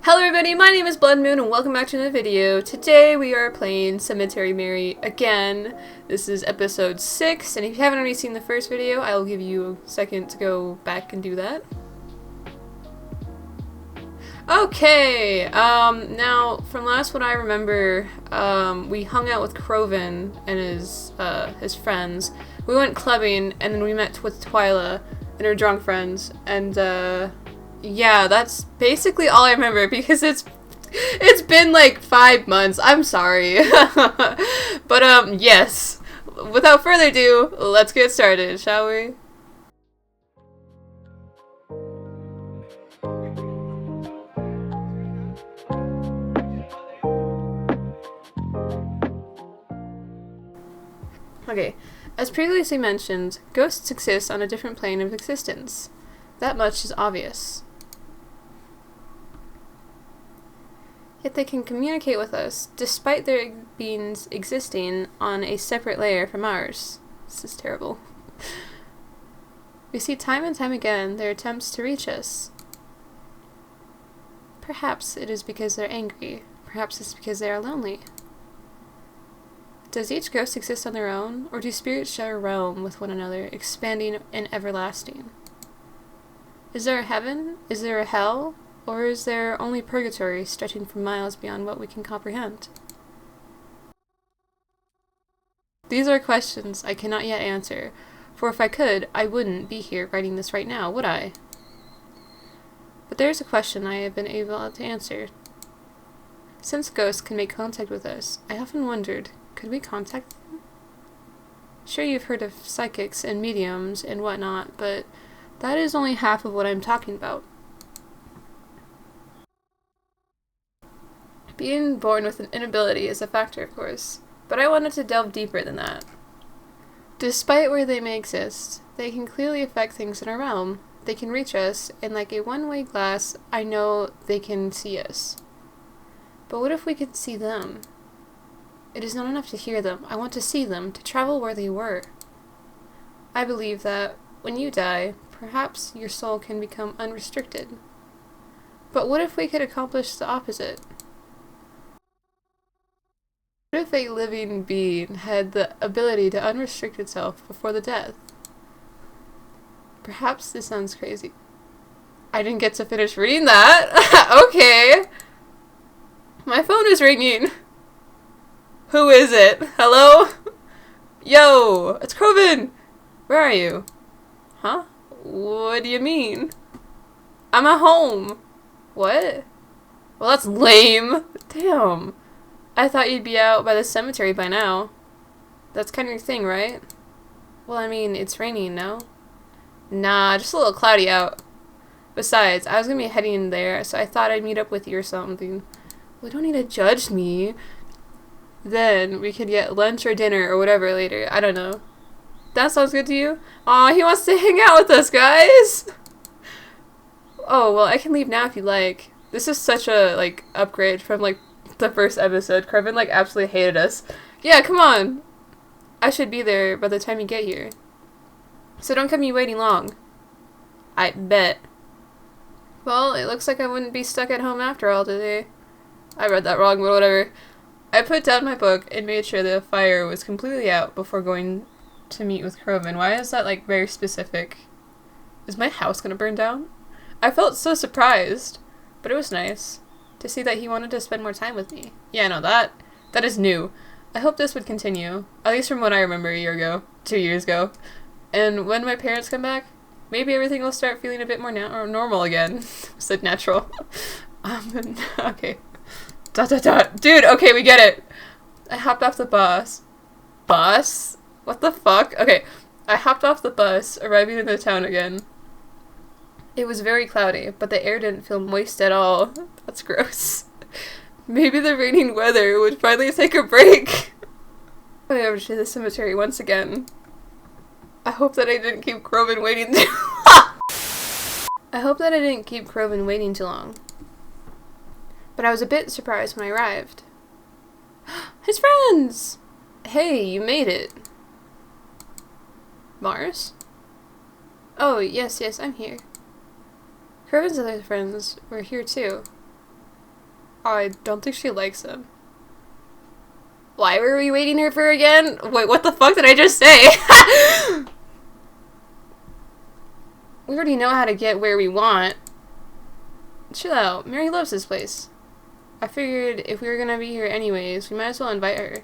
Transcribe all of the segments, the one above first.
Hello everybody, my name is Blood Moon and welcome back to another video. Today we are playing Cemetery Mary again. This is episode 6, and if you haven't already seen the first video, I will give you a second to go back and do that. Okay, now from last what I remember, we hung out with Croven and his friends. We went clubbing and then we met with Twyla and her drunk friends, and yeah, that's basically all I remember because it's been like 5 months. I'm sorry. But yes. Without further ado, let's get started, shall we? Okay. As previously mentioned, ghosts exist on a different plane of existence. That much is obvious. Yet they can communicate with us, despite their beings existing on a separate layer from ours. This is terrible. We see time and time again their attempts to reach us. Perhaps it is because they're angry. Perhaps it's because they are lonely. Does each ghost exist on their own, or do spirits share a realm with one another, expanding and everlasting? Is there a heaven? Is there a hell? Or is there only purgatory stretching for miles beyond what we can comprehend? These are questions I cannot yet answer, for if I could, I wouldn't be here writing this right now, would I? But there's a question I have been able to answer. Since ghosts can make contact with us, I often wondered, could we contact them? Sure, you've heard of psychics and mediums and whatnot, but that is only half of what I'm talking about. Being born with an inability is a factor, of course, but I wanted to delve deeper than that. Despite where they may exist, they can clearly affect things in our realm. They can reach us, and like a one-way glass, I know they can see us. But what if we could see them? It is not enough to hear them. I want to see them, to travel where they were. I believe that when you die, perhaps your soul can become unrestricted. But what if we could accomplish the opposite? What if a living being had the ability to unrestrict itself before the death? Perhaps this sounds crazy. I didn't get to finish reading that. Okay. My phone is ringing. Who is it? Hello? Yo, it's Croven. Where are you? Huh? What do you mean? I'm at home. What? Well, that's lame. Damn. I thought you'd be out by the cemetery by now. That's kind of your thing, right? Well, I mean, it's raining, no? Nah, just a little cloudy out. Besides, I was gonna be heading there, so I thought I'd meet up with you or something. Well, you don't need to judge me. Then we could get lunch or dinner or whatever later. I don't know. That sounds good to you? Aw, he wants to hang out with us, guys! Oh, well, I can leave now if you like. This is such a, like, upgrade from, like, the first episode. Carvin, like, absolutely hated us. Yeah, come on! I should be there by the time you get here. So don't keep me waiting long. I bet. Well, it looks like I wouldn't be stuck at home after all today. I read that wrong, but whatever. I put down my book and made sure the fire was completely out before going to meet with Croven. Why is that, like, very specific? Is my house gonna burn down? I felt so surprised, but it was nice to see that he wanted to spend more time with me. Yeah, no, that is new. I hope this would continue, at least from what I remember a year ago, 2 years ago. And when my parents come back, maybe everything will start feeling a bit more normal again. Said natural. Okay. Dude, okay, we get it. I hopped off the bus. Bus? What the fuck? Okay, I hopped off the bus, arriving in the town again. It was very cloudy, but the air didn't feel moist at all. That's gross. Maybe the raining weather would finally take a break. I went over to the cemetery once again. I hope that I didn't keep Croven waiting too I hope that I didn't keep Croven waiting too long. But I was a bit surprised when I arrived. His friends! Hey, you made it. Mars? Oh, yes, I'm here. Croven's other friends were here too. Oh, I don't think she likes him. Why were we waiting here for again? Wait, what the fuck did I just say? We already know how to get where we want. Chill out. Mary loves this place. I figured if we were gonna be here anyways, we might as well invite her.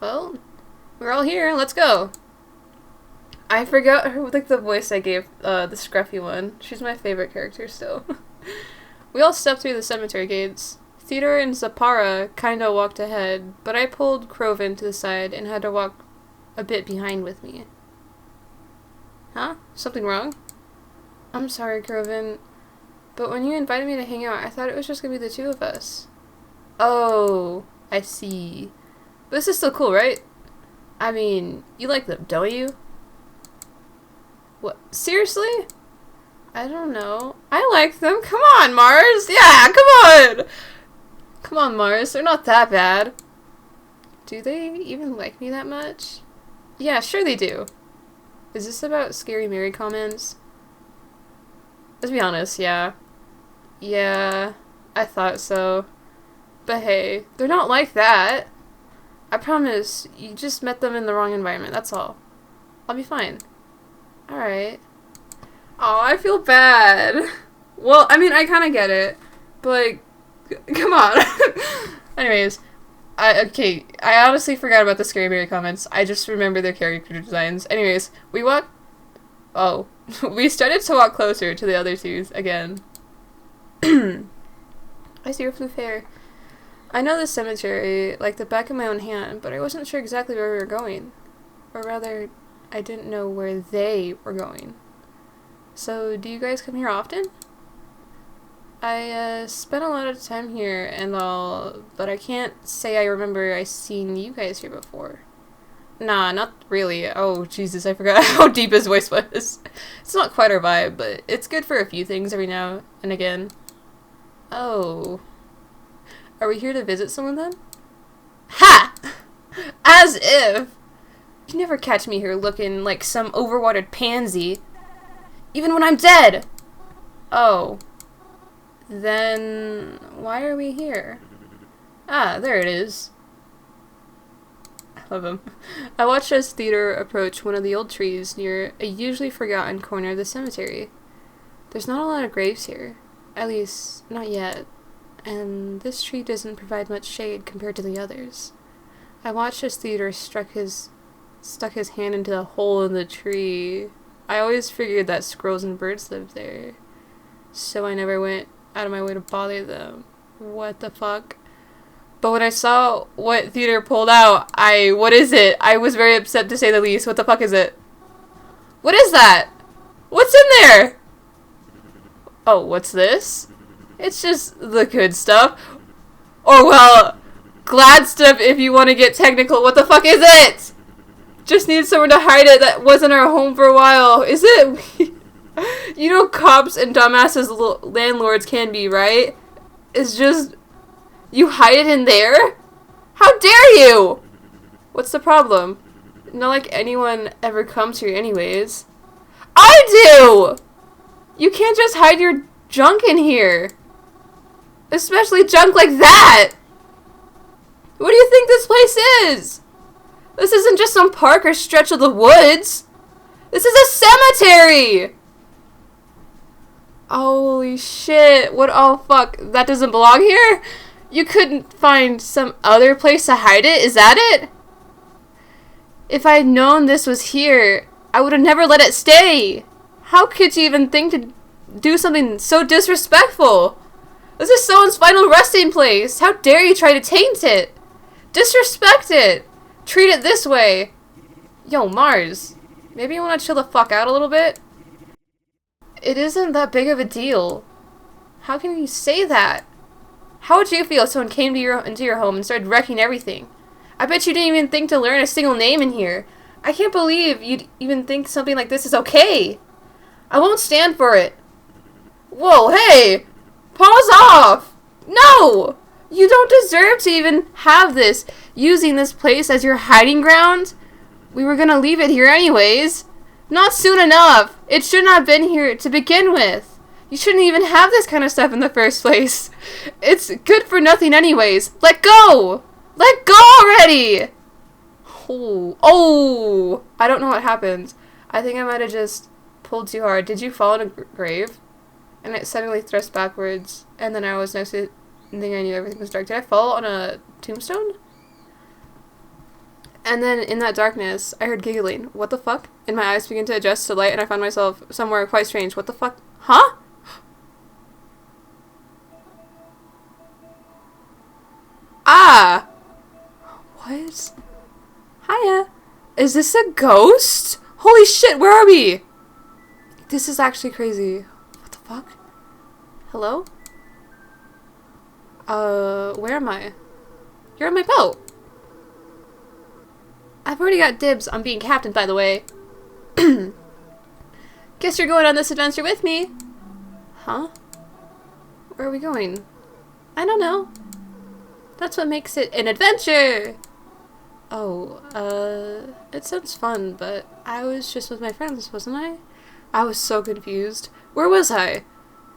Well, we're all here. Let's go. I forgot her, like, the voice I gave, the scruffy one. She's my favorite character still. We all stepped through the cemetery gates. Theodore and Zapara kinda walked ahead, but I pulled Croven to the side and had to walk a bit behind with me. Huh? Something wrong? I'm sorry, Croven, but when you invited me to hang out, I thought it was just gonna be the two of us. Oh, I see. But this is still cool, right? I mean, you like them, don't you? What? Seriously? I don't know. I like them. Come on, Mars. Yeah, come on. Come on, Mars. They're not that bad. Do they even like me that much? Yeah, sure they do. Is this about Scary Mary comments? Let's be honest, yeah. Yeah, I thought so. But hey, they're not like that. I promise, you just met them in the wrong environment, that's all. I'll be fine. Alright. Oh, I feel bad. Well, I mean, I kind of get it. But, like, come on. Anyways, I honestly forgot about the Scary Mary comments. I just remember their character designs. Anyways, we started to walk closer to the other twos again. I see your blue hair. I know this cemetery like the back of my own hand, but I wasn't sure exactly where we were going. Or rather, I didn't know where they were going. So, do you guys come here often? I spent a lot of time here and all, but I can't say I remember I seen you guys here before. Nah, not really. Oh, Jesus, I forgot how deep his voice was. It's not quite our vibe, but it's good for a few things every now and again. Oh. Are we here to visit someone then? Ha! As if! You never catch me here looking like some overwatered pansy. Even when I'm dead! Oh. Then why are we here? Ah, there it is. I love him. I watched as Theodore approach one of the old trees near a usually forgotten corner of the cemetery. There's not a lot of graves here. At least, not yet. And this tree doesn't provide much shade compared to the others. I watched as Theodore stuck his hand into the hole in the tree. I always figured that squirrels and birds lived there, so I never went out of my way to bother them. What the fuck? But when I saw what Theodore pulled out, what is it? I was very upset to say the least. What the fuck is it? What is that? What's in there? Oh, what's this? It's just the good stuff. Or, well, glad stuff if you want to get technical. What the fuck is it? Just need somewhere to hide it that wasn't our home for a while. Is it? You know cops and dumbasses landlords can be, right? It's just... You hide it in there? How dare you? What's the problem? Not like anyone ever comes here anyways. I do! You can't just hide your junk in here. Especially junk like that! What do you think this place is? This isn't just some park or stretch of the woods. This is a cemetery! Holy shit. What? Oh, fuck. That doesn't belong here? You couldn't find some other place to hide it? Is that it? If I'd known this was here, I would have never let it stay. How could you even think to do something so disrespectful? This is someone's final resting place. How dare you try to taint it? Disrespect it. Treat it this way. Yo, Mars. Maybe you want to chill the fuck out a little bit? It isn't that big of a deal. How can you say that? How would you feel if someone came to into your home and started wrecking everything? I bet you didn't even think to learn a single name in here. I can't believe you'd even think something like this is okay. I won't stand for it. Whoa, hey! Pause off! No! You don't deserve to even have this, using this place as your hiding ground. We were gonna leave it here anyways. Not soon enough. It should not have been here to begin with. You shouldn't even have this kind of stuff in the first place. It's good for nothing anyways. Let go! Let go already! Oh! I don't know what happened. I think I might have just pulled too hard. Did you fall in a grave? And it suddenly thrust backwards. And then I was next to it. And then I knew everything was dark. Did I fall on a tombstone? And then in that darkness, I heard giggling. What the fuck? And my eyes began to adjust to light and I found myself somewhere quite strange. What the fuck? Huh? Ah! What? Hiya. Is this a ghost? Holy shit, where are we? This is actually crazy. What the fuck? Hello? Where am I? You're on my boat. I've already got dibs on being captain, by the way. Guess you're going on this adventure with me. Huh? Where are we going? I don't know. That's what makes it an adventure! Oh, it sounds fun, but I was just with my friends, wasn't I? I was so confused. Where was I?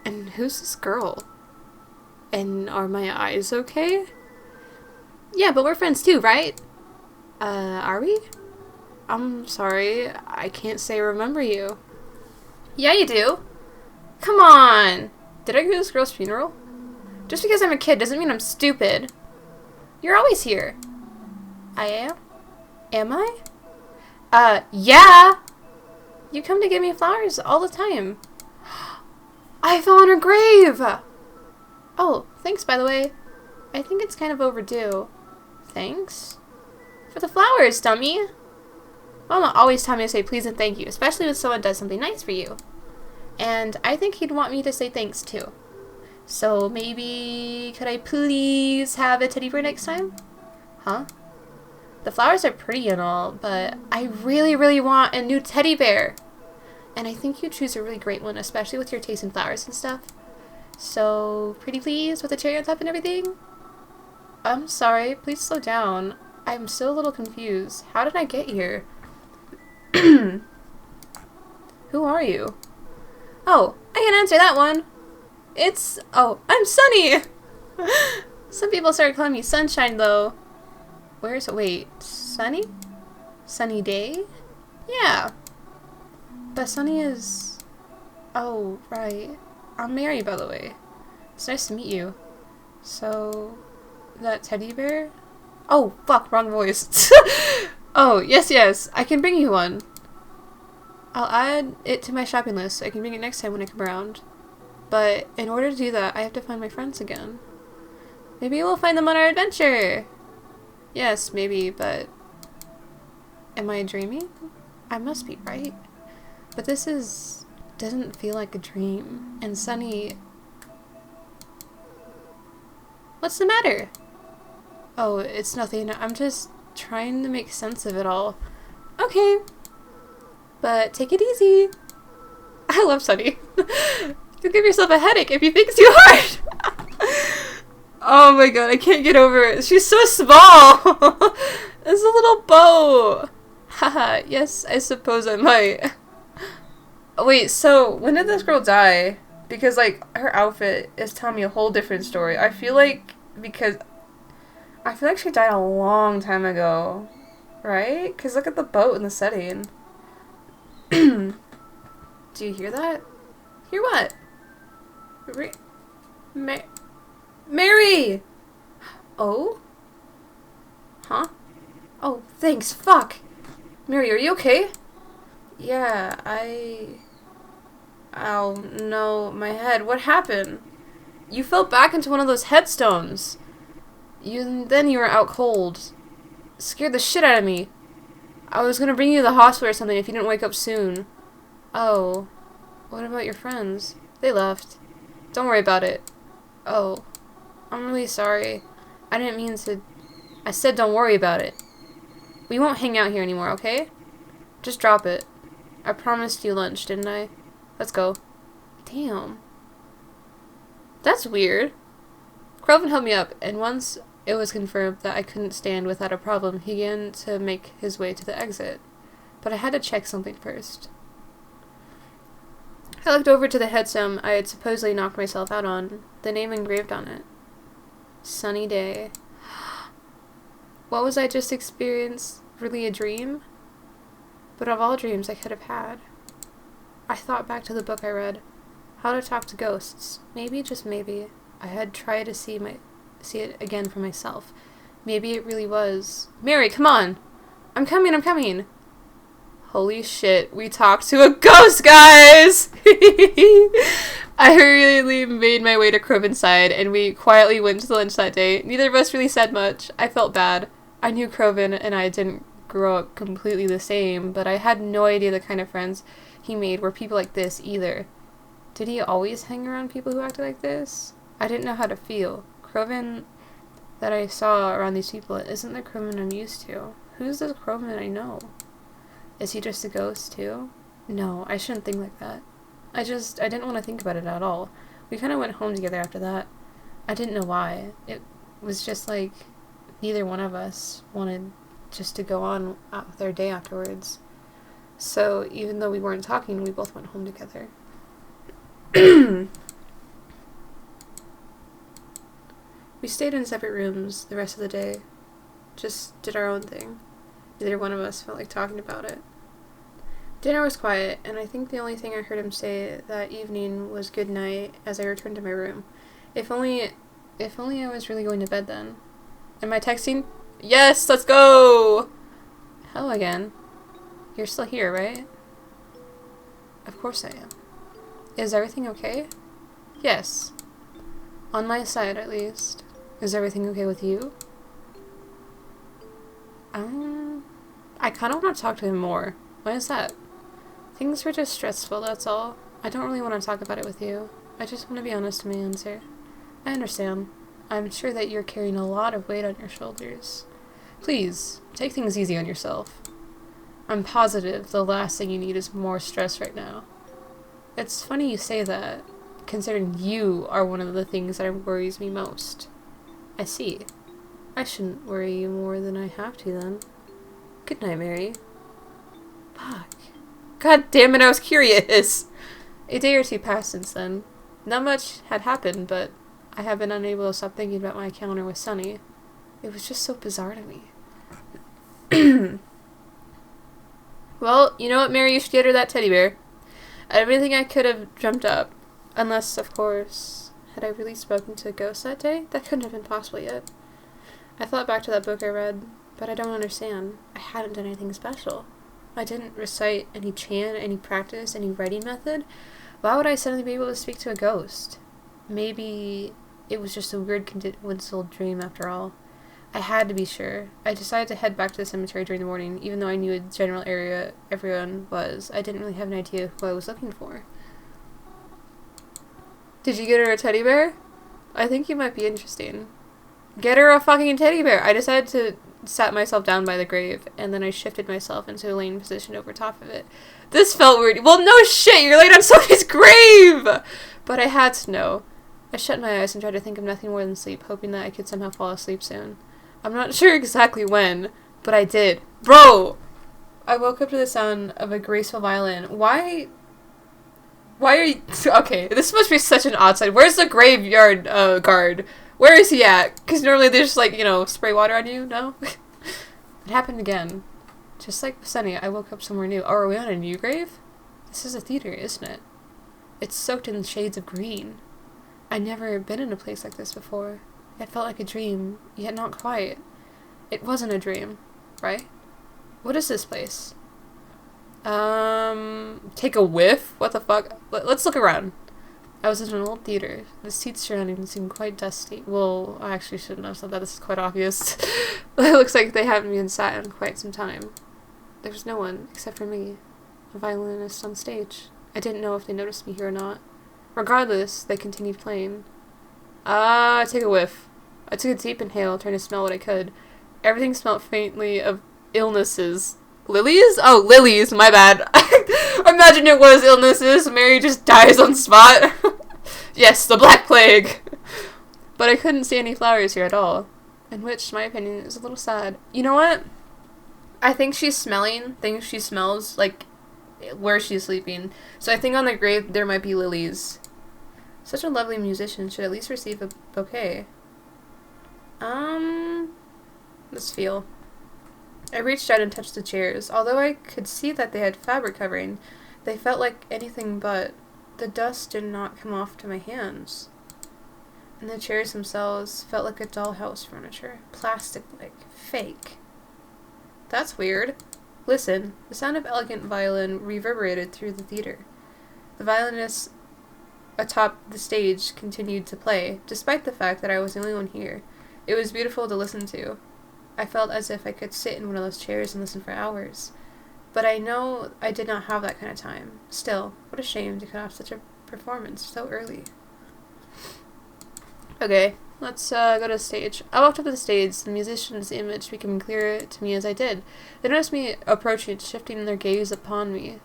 And who's this girl? And are my eyes okay? Yeah, but we're friends too, right? Are we? I'm sorry, I can't say remember you. Yeah, you do. Come on! Did I go to this girl's funeral? Just because I'm a kid doesn't mean I'm stupid. You're always here. I am? Am I? Yeah! You come to give me flowers all the time. I fell on her grave! Oh, thanks, by the way. I think it's kind of overdue. Thanks? For the flowers, dummy! Mama always taught me to say please and thank you, especially when someone does something nice for you. And I think he'd want me to say thanks, too. So maybe, could I please have a teddy bear next time? Huh? The flowers are pretty and all, but I really, really want a new teddy bear. And I think you choose a really great one, especially with your taste in flowers and stuff. So, pretty please, with a cherry on top and everything? I'm sorry, please slow down. I'm still a little confused. How did I get here? Who are you? Oh, I can answer that one. I'm Sunny! Some people started calling me Sunshine, though. Wait, Sunny? Sunny Day? Yeah. But Sunny is... Oh, right. I'm Mary, by the way. It's nice to meet you. So, that teddy bear? Oh, fuck, wrong voice. Oh, yes, I can bring you one. I'll add it to my shopping list. I can bring it next time when I come around. But in order to do that, I have to find my friends again. Maybe we'll find them on our adventure. Yes, maybe, but... Am I dreaming? I must be, right? But this doesn't feel like a dream. And Sunny... What's the matter? Oh, it's nothing. I'm just trying to make sense of it all. Okay. But take it easy. I love Sunny. You'll give yourself a headache if you think too hard. Oh my god, I can't get over it. She's so small. It's a little bow. Haha, yes, I suppose I might. Wait, so when did this girl die? Because, like, her outfit is telling me a whole different story. I feel like she died a long time ago. Right? Because look at the boat in the setting. Do you hear that? Hear what? Mary! Oh? Huh? Oh, thanks, fuck! Mary, are you okay? Yeah, Oh, no, my head. What happened? You fell back into one of those headstones. Then you were out cold. Scared the shit out of me. I was gonna bring you to the hospital or something if you didn't wake up soon. Oh. What about your friends? They left. Don't worry about it. Oh. I'm really sorry. I didn't mean to... I said don't worry about it. We won't hang out here anymore, okay? Just drop it. I promised you lunch, didn't I? Let's go. Damn. That's weird. Kelvin helped me up, and once it was confirmed that I couldn't stand without a problem, he began to make his way to the exit. But I had to check something first. I looked over to the headstone I had supposedly knocked myself out on, the name engraved on it. Sunny day. What was I just experienced? Really a dream? But of all dreams I could have had. I thought back to the book I read, How to Talk to Ghosts. Maybe, just maybe, I had tried to see it again for myself. Maybe it really was. Mary, come on! I'm coming! Holy shit, we talked to a ghost, guys! I hurriedly made my way to Croven's side, and we quietly went to lunch that day. Neither of us really said much. I felt bad. I knew Croven and I didn't grow up completely the same, but I had no idea the kind of friends he made were people like this either. Did he always hang around people who acted like this? I didn't know how to feel. Croven that I saw around these people isn't the Croven I'm used to. Who's the Croven I know? Is he just a ghost too? No, I shouldn't think like that. I didn't want to think about it at all. We kind of went home together after that. I didn't know why. It was just like neither one of us wanted just to go on with our day afterwards. So even though we weren't talking, we both went home together. We stayed in separate rooms the rest of the day. Just did our own thing. Neither one of us felt like talking about it. Dinner was quiet, and I think the only thing I heard him say that evening was good night as I returned to my room. If only I was really going to bed then. Am I texting? Yes, let's go! Hello again. You're still here, right? Of course I am. Is everything okay? Yes. On my side, at least. Is everything okay with you? I kind of want to talk to him more. Why is that? Things were just stressful, that's all. I don't really want to talk about it with you. I just want to be honest in my answer. I understand. I'm sure that you're carrying a lot of weight on your shoulders. Please, take things easy on yourself. I'm positive the last thing you need is more stress right now. It's funny you say that, considering you are one of the things that worries me most. I see. I shouldn't worry you more than I have to, then. Good night, Mary. Fuck. God damn it, I was curious! A day or two passed since then. Not much had happened, but I have been unable to stop thinking about my encounter with Sunny. It was just so bizarre to me. Well, you know what, Mary? You should get her that teddy bear. Everything I could have dreamt up. Unless, of course, had I really spoken to a ghost that day? That couldn't have been possible yet. I thought back to that book I read, but I don't understand. I hadn't done anything special. I didn't recite any chant, any practice, any writing method. Why would I suddenly be able to speak to a ghost? Maybe it was just a weird coincidental dream after all. I had to be sure. I decided to head back to the cemetery during the morning, even though I knew a general area everyone was. I didn't really have an idea who I was looking for. Did you get her a teddy bear? I think you might be interesting. Get her a fucking teddy bear! I decided to sat myself down by the grave, and then I shifted myself into a laying position over top of it. This felt weird. Well, no shit! You're laying on somebody's grave! But I had to know. I shut my eyes and tried to think of nothing more than sleep, hoping that I could somehow fall asleep soon. I'm not sure exactly when, but I did. Bro! I woke up to the sound of a graceful violin. Why are you... Okay, this must be such an odd sight. Where's the graveyard guard? Where is he at? Because normally they just, like, you know, spray water on you, no? It happened again. Just like with Sunny, I woke up somewhere new. Oh, are we on a new grave? This is a theater, isn't it? It's soaked in shades of green. I'd never been in a place like this before. It felt like a dream, yet not quite. It wasn't a dream, right? What is this place? Take a whiff? What the fuck? Let's look around. I was in an old theater. The seats surrounding seemed quite dusty. Well, I actually shouldn't have said that. This is quite obvious. It looks like they haven't been sat in quite some time. There was no one, except for me, a violinist on stage. I didn't know if they noticed me here or not. Regardless, they continued playing. I took a whiff. I took a deep inhale, trying to smell what I could. Everything smelled faintly of illnesses. Lilies? Oh, lilies, my bad. Imagine it was illnesses. Mary just dies on spot. Yes, the Black Plague. But I couldn't see any flowers here at all. In which, in my opinion, is a little sad. You know what? I think she's smelling things she smells, like, where she's sleeping. So I think on the grave there might be lilies. Such a lovely musician should at least receive a bouquet. Let's feel. I reached out and touched the chairs. Although I could see that they had fabric covering, they felt like anything but. The dust did not come off to my hands. And the chairs themselves felt like a dollhouse furniture. Plastic-like. Fake. That's weird. Listen. The sound of elegant violin reverberated through the theater. The violinist atop the stage continued to play, despite the fact that I was the only one here. It was beautiful to listen to. I felt as if I could sit in one of those chairs and listen for hours. But I know I did not have that kind of time. Still, what a shame to cut off such a performance so early. Okay, let's go to the stage. I walked up to the stage, the musician's image became clearer to me as I did. They noticed me approaching, shifting their gaze upon me.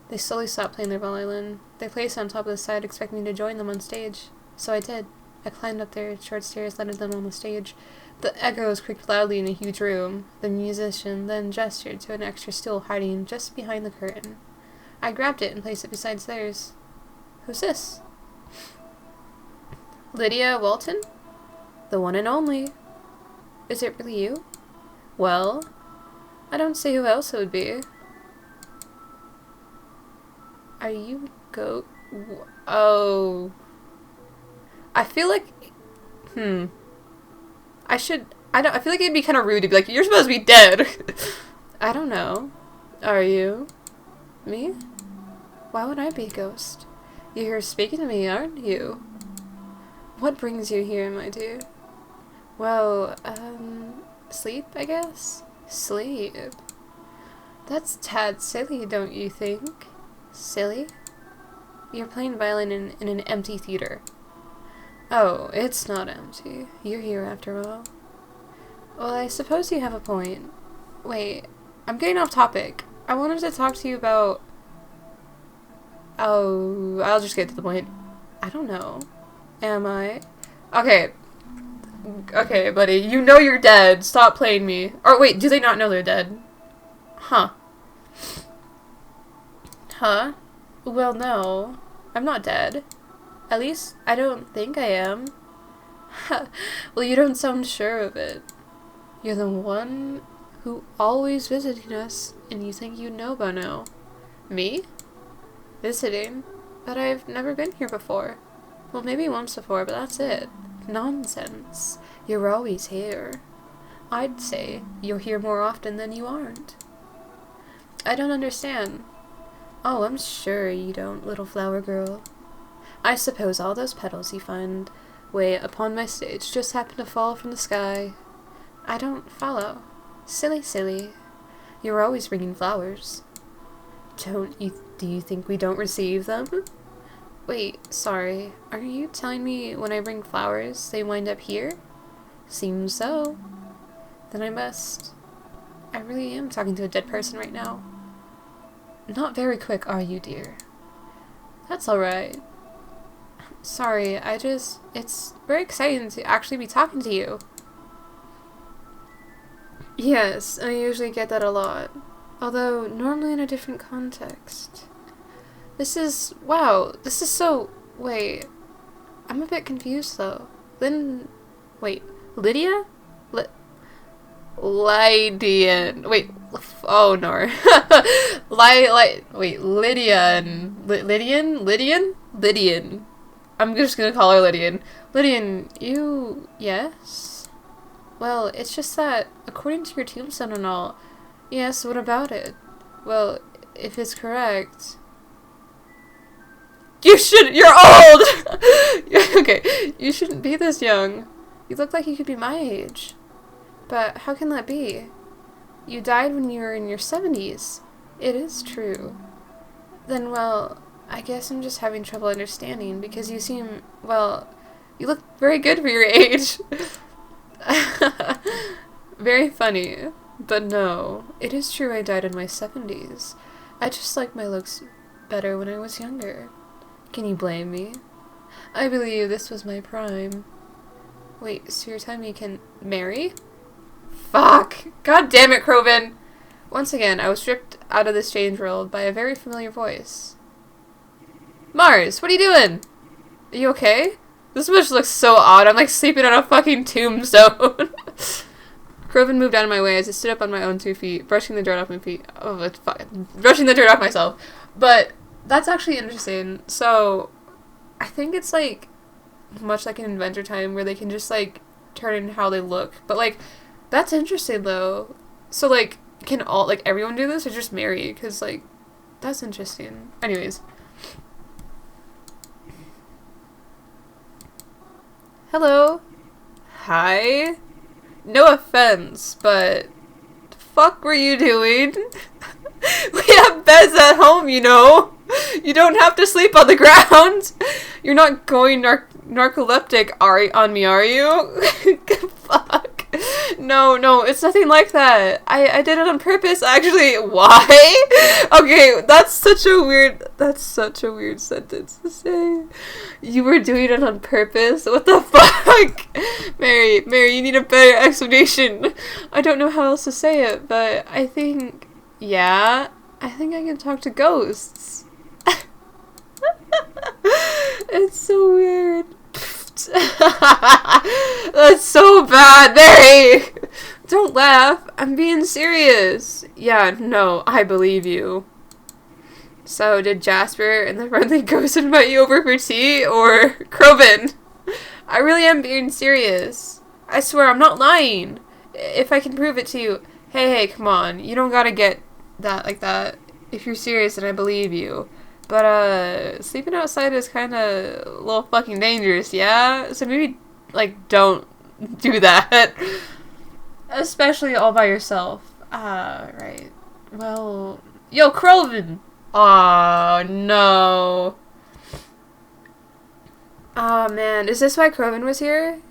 They slowly stopped playing their violin. They placed on top of the side, expecting me to join them on stage. So I did. I climbed up their short stairs, landed them on the stage. The echoes creaked loudly in a huge room. The musician then gestured to an extra stool hiding just behind the curtain. I grabbed it and placed it beside theirs. Who's this? Lydia Walton? The one and only. Is it really you? Well, I don't see who else it would be. Are you Oh. I feel like... I feel like it'd be kind of rude to be like, you're supposed to be dead. I don't know. Are you? Me? Why would I be a ghost? You're here speaking to me, aren't you? What brings you here, my dear? Well, sleep, I guess? Sleep. That's tad silly, don't you think? Silly? You're playing violin in an empty theater. Oh, it's not empty. You're here after all. Well, I suppose you have a point. Wait, I'm getting off topic. I wanted to talk to you about... Oh, I'll just get to the point. I don't know. Am I? Okay. Okay, buddy. You know you're dead. Stop playing me. Or wait, do they not know they're dead? Huh. Huh? Well, no. I'm not dead. At least, I don't think I am. Well, you don't sound sure of it. You're the one who always visiting us, and you think you know by now. Me? Visiting? But I've never been here before. Well, maybe once before, but that's it. Nonsense. You're always here. I'd say you're here more often than you aren't. I don't understand. Oh, I'm sure you don't, little flower girl. I suppose all those petals you find way upon my stage just happen to fall from the sky. I don't follow. Silly, silly. You're always bringing flowers. Do you think we don't receive them? Wait, sorry. Are you telling me when I bring flowers, they wind up here? Seems so. Then I really am talking to a dead person right now. Not very quick, are you, dear? That's alright. Sorry, it's very exciting to actually be talking to you. Yes, I usually get that a lot. Although, normally in a different context. This is so, wait. I'm a bit confused, though. Wait, Lydia? Lydian. Wait, oh no. Wait, Lydian? I'm just gonna call her Lydian. Lydian, yes? Well, it's just that, according to your tombstone and all, yes, what about it? Well, if it's correct... You're old! Okay, you shouldn't be this young. You look like you could be my age. But how can that be? You died when you were in your 70s. It is true. Then, well, I guess I'm just having trouble understanding because you seem, well, you look very good for your age. Very funny. But no, it is true I died in my 70s. I just liked my looks better when I was younger. Can you blame me? I believe this was my prime. Wait, so you're telling me you can marry? Fuck! God damn it, Crovin! Once again, I was stripped out of the strange world by a very familiar voice. Mars, what are you doing? Are you okay? This bush looks so odd. I'm like sleeping on a fucking tombstone. Kroven moved out of my way as I stood up on my own 2 feet, brushing the dirt off my feet. Oh, it's fucking brushing the dirt off myself. But that's actually interesting. So, I think it's like much like in Adventure Time where they can just like turn in how they look. But like, that's interesting though. So like, can all like everyone do this or just Mary? Because like, that's interesting. Anyways. Hello. Hi. No offense, but the fuck were you doing? We have beds at home, you know. You don't have to sleep on the ground. You're not going narcoleptic on me, are you? Fuck. No, it's nothing like that. I did it on purpose, actually. Why? Okay, that's such a weird sentence to say. You were doing it on purpose? What the fuck? Mary, you need a better explanation. I don't know how else to say it, but I think I can talk to ghosts. It's so weird. That's so bad, Mary! Don't laugh. I'm being serious. Yeah, no, I believe you. So, did Jasper and the friendly ghost invite you over for tea, or Kroven? I really am being serious. I swear, I'm not lying. If I can prove it to you. Hey, come on. You don't gotta get that like that. If you're serious, then I believe you. But, sleeping outside is kinda a little fucking dangerous, yeah? So maybe, like, don't do that. Especially all by yourself. Right. Well... Yo, Kroven! Aw, no. Aw, man. Is this why Kroven was here?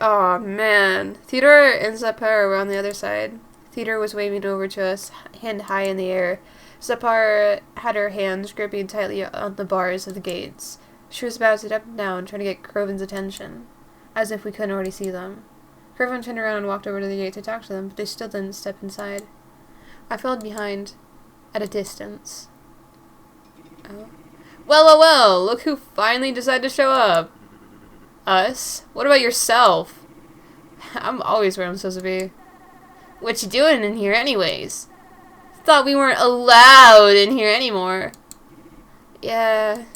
Aw, man. Theodore and Zapar were on the other side. Theodore was waving over to us, hand high in the air. Zapar had her hands gripping tightly on the bars of the gates. She was bouncing up and down, trying to get Kroven's attention, as if we couldn't already see them. Kroven turned around and walked over to the gate to talk to them, but they still didn't step inside. I followed behind, at a distance. Oh. Well, look who finally decided to show up. Us? What about yourself? I'm always where I'm supposed to be. What you doing in here anyways? Thought we weren't allowed in here anymore. Yeah.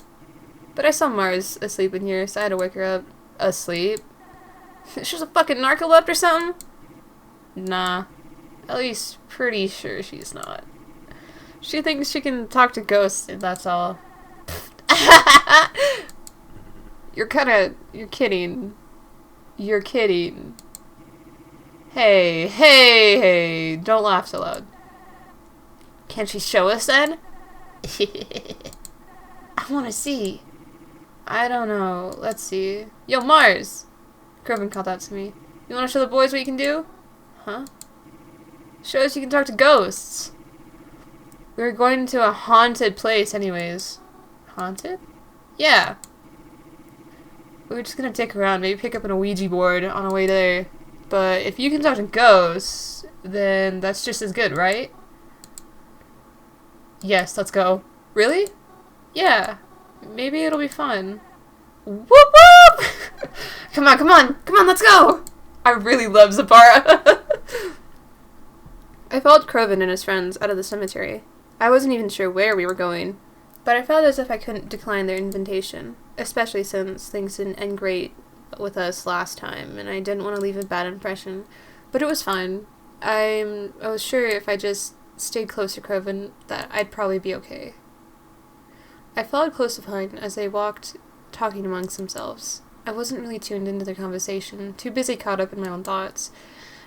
But I saw Mars asleep in here, so I had to wake her up. Asleep? She's a fucking narcoleptic or something? Nah. At least pretty sure she's not. She thinks she can talk to ghosts, and that's all. You're kidding. You're kidding. Hey, don't laugh so loud. Can she show us then? I want to see. I don't know. Let's see. Yo, Mars! Kroven called out to me. You want to show the boys what you can do? Huh? Show us you can talk to ghosts. We were going to a haunted place anyways. Haunted? Yeah. We were just gonna dick around, maybe pick up an Ouija board on our way there. But if you can talk to ghosts, then that's just as good, right? Yes, let's go. Really? Yeah. Maybe it'll be fun. Whoop whoop! Come on, let's go! I really love Zapara. I followed Kroven and his friends out of the cemetery. I wasn't even sure where we were going, but I felt as if I couldn't decline their invitation, especially since things didn't end great with us last time, and I didn't want to leave a bad impression. But it was fine. I was sure if I just stayed close to Kroven that I'd probably be okay. I followed close behind as they walked, talking amongst themselves. I wasn't really tuned into their conversation, too busy caught up in my own thoughts.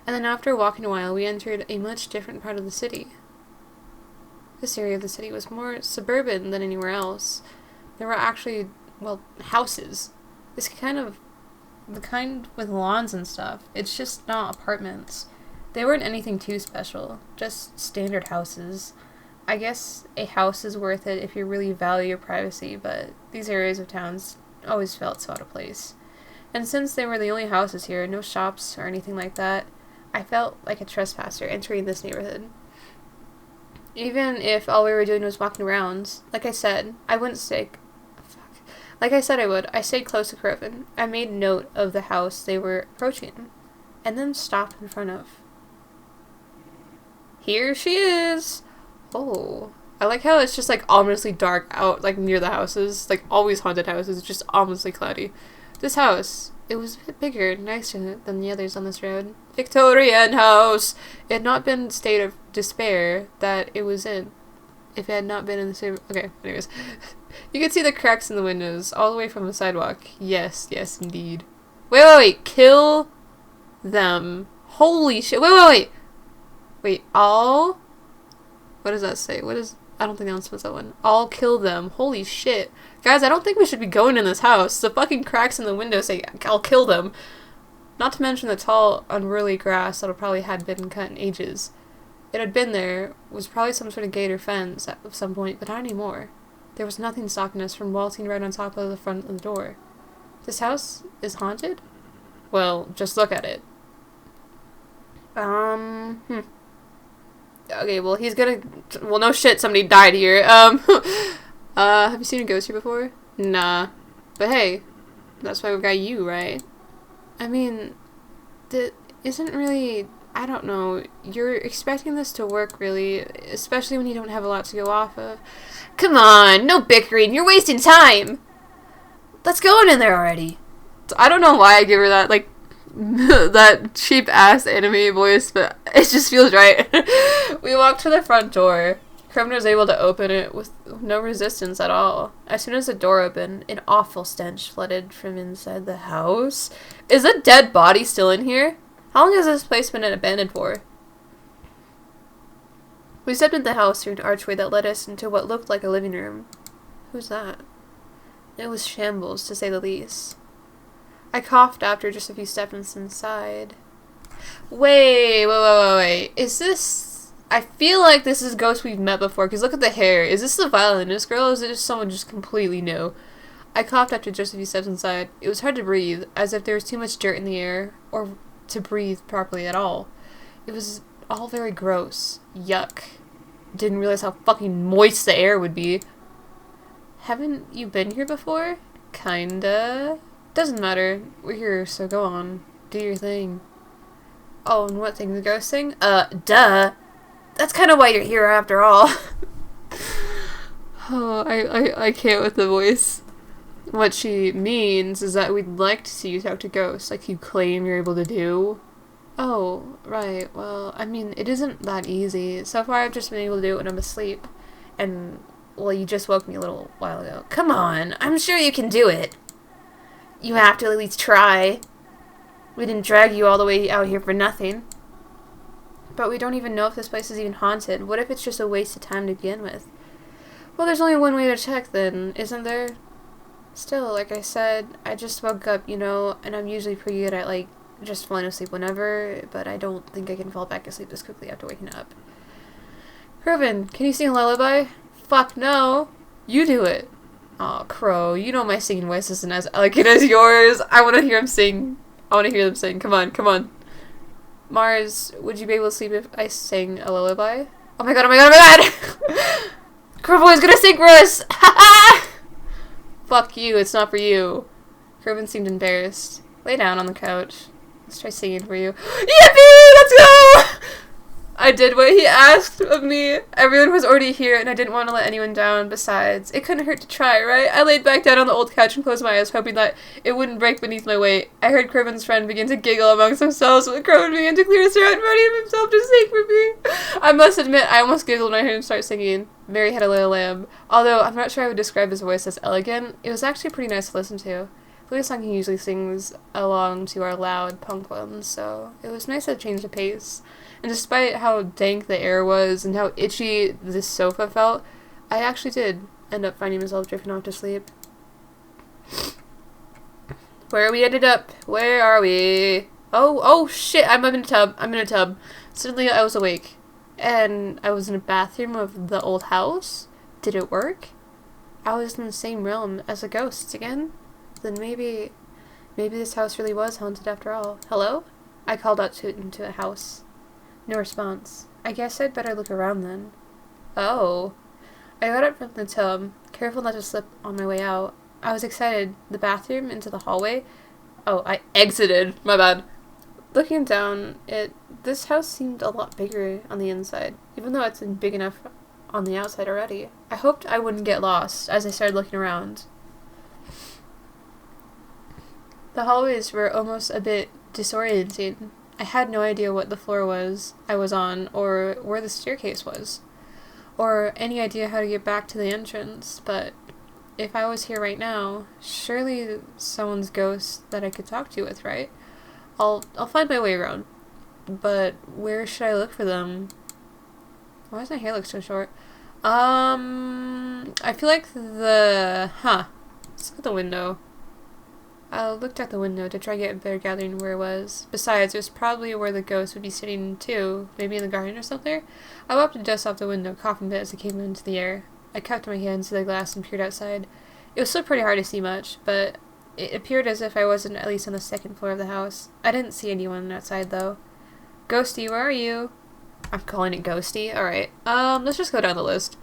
And then after walking a while, we entered a much different part of the city. This area of the city was more suburban than anywhere else. There were actually, well, houses. The kind with lawns and stuff. It's just not apartments. They weren't anything too special, just standard houses. I guess a house is worth it if you really value your privacy, but these areas of towns always felt so out of place. And since they were the only houses here, no shops or anything like that, I felt like a trespasser entering this neighborhood. Even if all we were doing was walking around, like I said, I wouldn't stay. Fuck. Like I said I would. I stayed close to Corbin. I made note of the house they were approaching, and then stopped in front of. Here she is! Oh. I like how it's just like ominously dark out, like near the houses. Like always haunted houses, just ominously cloudy. This house, it was a bit bigger and nicer than the others on this road. Victorian house! It had not been the state of despair that it was in. If it had not been in the same... Okay, anyways. You can see the cracks in the windows all the way from the sidewalk. Yes, yes, indeed. Wait. Kill them. Holy shit. Wait. Wait, all... What does that say? What is... I don't think that was that one. I'll kill them. Holy shit. Guys, I don't think we should be going in this house. The fucking cracks in the window say, I'll kill them. Not to mention the tall, unruly grass that probably had been cut in ages. It had been there, was probably some sort of gate or fence at some point, but not anymore. There was nothing stopping us from waltzing right on top of the front of the door. This house is haunted? Well, just look at it. Okay, well, he's gonna... Well, no shit, somebody died here. Have you seen a ghost here before? Nah. But hey, that's why we got you, right? I mean, isn't really... I don't know. You're expecting this to work, really, especially when you don't have a lot to go off of. Come on, no bickering. You're wasting time. Let's go in there already. I don't know why I give her that, like, that cheap-ass anime voice, but it just feels right. We walked to the front door. Corbin was able to open it with no resistance at all. As soon as the door opened, an awful stench flooded from inside the house. Is a dead body still in here? How long has this place been abandoned for? We stepped into the house through an archway that led us into what looked like a living room. Who's that? It was shambles, to say the least. I coughed after just a few steps inside. Wait. Is this... I feel like this is a ghost we've met before, because look at the hair. Is this the violinist girl, or is it just someone just completely new? I coughed after just a few steps inside. It was hard to breathe, as if there was too much dirt in the air, or to breathe properly at all. It was all very gross. Yuck. Didn't realize how fucking moist the air would be. Haven't you been here before? Kinda. Doesn't matter. We're here, so go on. Do your thing. Oh, and what thing? The ghost thing? Duh. That's kind of why you're here after all. Oh, I can't with the voice. What she means is that we'd like to see you talk to ghosts, like you claim you're able to do. Oh, right. Well, I mean, it isn't that easy. So far, I've just been able to do it when I'm asleep. And, well, you just woke me a little while ago. Come on. I'm sure you can do it. You have to at least try. We didn't drag you all the way out here for nothing. But we don't even know if this place is even haunted. What if it's just a waste of time to begin with? Well, there's only one way to check then, isn't there? Still, like I said, I just woke up, you know, and I'm usually pretty good at, like, just falling asleep whenever, but I don't think I can fall back asleep this quickly after waking up. Corbin, can you sing a lullaby? Fuck no. You do it. Aw, Crow, you know my singing voice isn't as elegant as yours. I want to hear him sing. I want to hear them sing. Come on. Mars, would you be able to sleep if I sang a lullaby? Oh my god. Crow Boy's gonna sing for us! Fuck you, it's not for you. Corbin seemed embarrassed. Lay down on the couch. Let's try singing for you. Yippee! Let's go! I did what he asked of me. Everyone was already here, and I didn't want to let anyone down. Besides, it couldn't hurt to try, right? I laid back down on the old couch and closed my eyes, hoping that it wouldn't break beneath my weight. I heard Corbin's friend begin to giggle amongst themselves, but Corbin began to clear his throat and ready himself to sing for me. I must admit, I almost giggled when I heard him start singing. Mary had a little lamb. Although I'm not sure I would describe his voice as elegant, it was actually pretty nice to listen to. The song he usually sings along to our loud punk ones, so it was nice to change the pace. And despite how dank the air was and how itchy this sofa felt, I actually did end up finding myself drifting off to sleep. Where we ended up? Where are we? Oh shit, I'm in a tub. Suddenly I was awake. And I was in a bathroom of the old house? Did it work? I was in the same realm as the ghosts again? Then maybe this house really was haunted after all. Hello? I called out into a house. No response. I guess I'd better look around then. Oh. I got up from the tub, careful not to slip on my way out. I was excited. The bathroom into the hallway. Oh, I exited. My bad. Looking down, this house seemed a lot bigger on the inside, even though it's been big enough on the outside already. I hoped I wouldn't get lost as I started looking around. The hallways were almost a bit disorienting. I had no idea what the floor I was on, or where the staircase was, or any idea how to get back to the entrance, but if I was here right now, surely someone's ghost that I could talk to with, right? I'll find my way around. But where should I look for them? Why does my hair look so short? I feel like let's look at the window. I looked out the window to try to get a better gathering where it was. Besides, it was probably where the ghost would be sitting too, maybe in the garden or something. I wiped the dust off the window, coughing a bit as it came into the air. I cupped my hands to the glass and peered outside. It was still pretty hard to see much, but it appeared as if I wasn't at least on the second floor of the house. I didn't see anyone outside though. Ghosty, where are you? I'm calling it Ghosty. Alright. Let's just go down the list.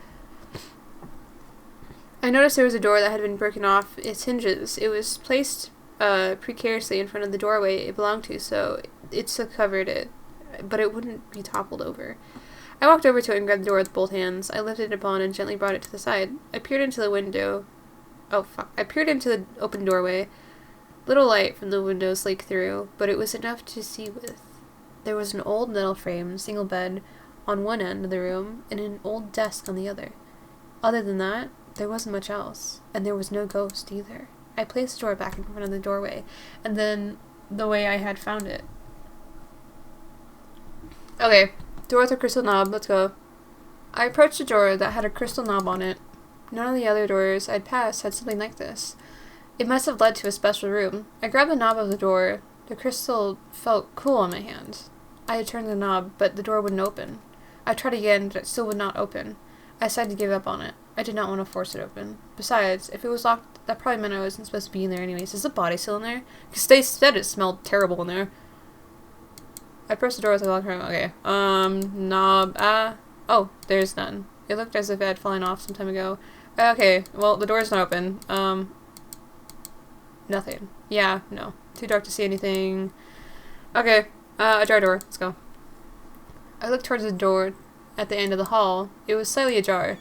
I noticed there was a door that had been broken off its hinges. It was placed precariously in front of the doorway it belonged to, so it still covered it, but it wouldn't be toppled over. I walked over to it and grabbed the door with both hands. I lifted it upon and gently brought it to the side. I peered into the window. Oh, fuck. I peered into the open doorway. Little light from the windows leaked through, but it was enough to see with. There was an old metal frame, single bed, on one end of the room, and an old desk on the other. Other than that, there wasn't much else, and there was no ghost either. I placed the door back in front of the doorway, and then the way I had found it. Okay, door with a crystal knob, let's go. I approached a door that had a crystal knob on it. None of the other doors I'd passed had something like this. It must have led to a special room. I grabbed the knob of the door. The crystal felt cool on my hand. I had turned the knob, but the door wouldn't open. I tried again, but it still would not open. I decided to give up on it. I did not want to force it open. Besides, if it was locked, that probably meant I wasn't supposed to be in there anyways. Is the body still in there? Because they said it smelled terrible in there. I pressed the door with a long time. Okay. Knob. Oh, there's none. It looked as if it had fallen off some time ago. Okay, well, the door's not open. Nothing. Yeah, no. Too dark to see anything. Okay, a jar door. Let's go. I looked towards the door at the end of the hall. It was slightly ajar.